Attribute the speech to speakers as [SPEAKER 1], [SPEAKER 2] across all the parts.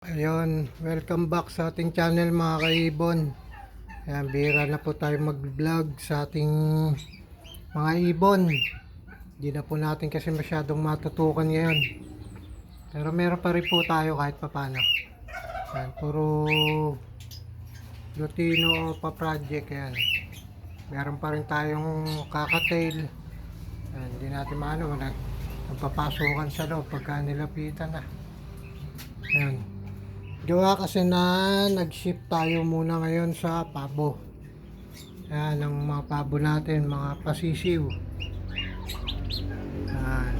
[SPEAKER 1] Ayun, welcome back sa ating channel mga kaibon. Ayan, bihira na po tayo mag-vlog sa ating mga ibon. Hindi na po natin kasi masyadong matutukan ngayon. Pero meron pa rin po tayo kahit papano. Ayan, puro Lutino pa project yan. Meron pa rin tayong kakatail. Ayan, hindi natin maano, nagpapasukan sa loob pagka nilapitan na. Ayan. Gawa kasi na nag-ship tayo muna ngayon sa pabo. Ayan, ang mga pabo natin, mga pasisiw. Ayan.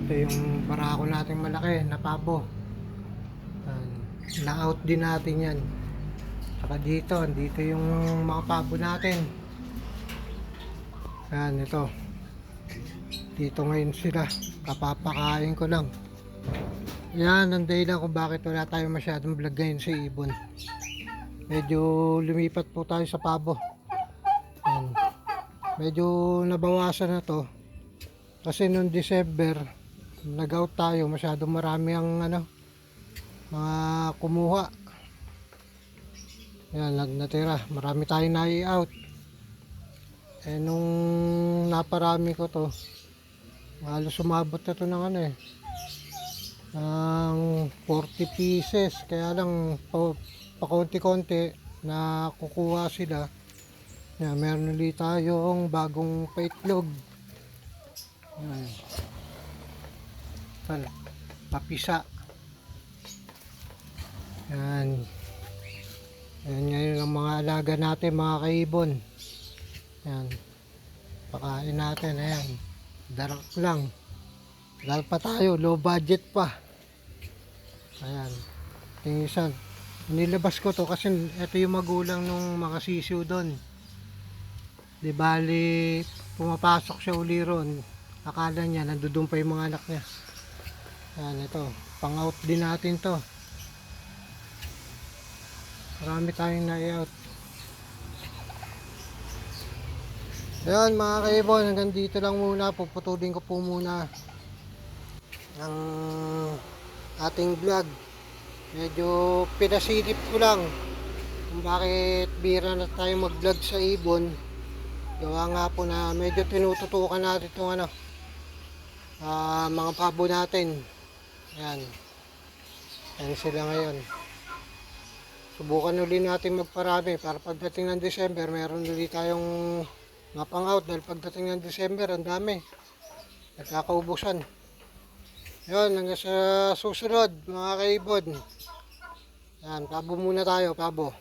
[SPEAKER 1] Ito yung barako natin malaki na pabo. Ayan. Na-out din natin yan. Saka dito yung mga pabo natin. Ayan, ito. Dito ngayon sila. Kapapakain ko lang. Yan ang dahilan kung bakit wala tayong masyadong vlog ngayon sa ibon. Medyo lumipat po tayo sa pabo. Yan. Medyo nabawasan na to. Kasi noong December, nag-out tayo. Masyadong marami ang mga kumuha. Yan, natira. Marami tayong nai-out. Eh nung naparami ko to, halos sumabot na to ng ang 40 pieces, kaya lang pakonti-konti na kukuha sila. Yan, meron ulit tayong bagong paitlog. Papisa. Yan. Yan ngayon ang mga alaga natin mga kaibon. Yan. Pakain natin, ayan. Darak lang. Dahil pa tayo, low budget pa. Ayan. Yung isa, nilabas ko to kasi ito yung magulang nung mga sisiw doon. Di bali, pumapasok siya uli ron. Akala niya, nandudun pa yung mga anak niya. Ayan, ito. Pang-out din natin to. Marami tayong na-out. Ayan mga kaibon, hanggang dito lang muna. Puputulin ko po muna ang ating vlog. Medyo pinasilip ko lang kung bakit bihira na tayo mag vlog sa ibon. Gawa nga po na medyo tinututukan natin itong mga pabo natin. Ayan. Ayan sila ngayon. Subukan ulit natin magparami para pagdating ng December meron ulit tayong mapang out, dahil pagdating ng December ang dami, nagkakaubusan. Yun, hanggang sa susunod mga kaibon. Yan, pabo muna tayo, pabo.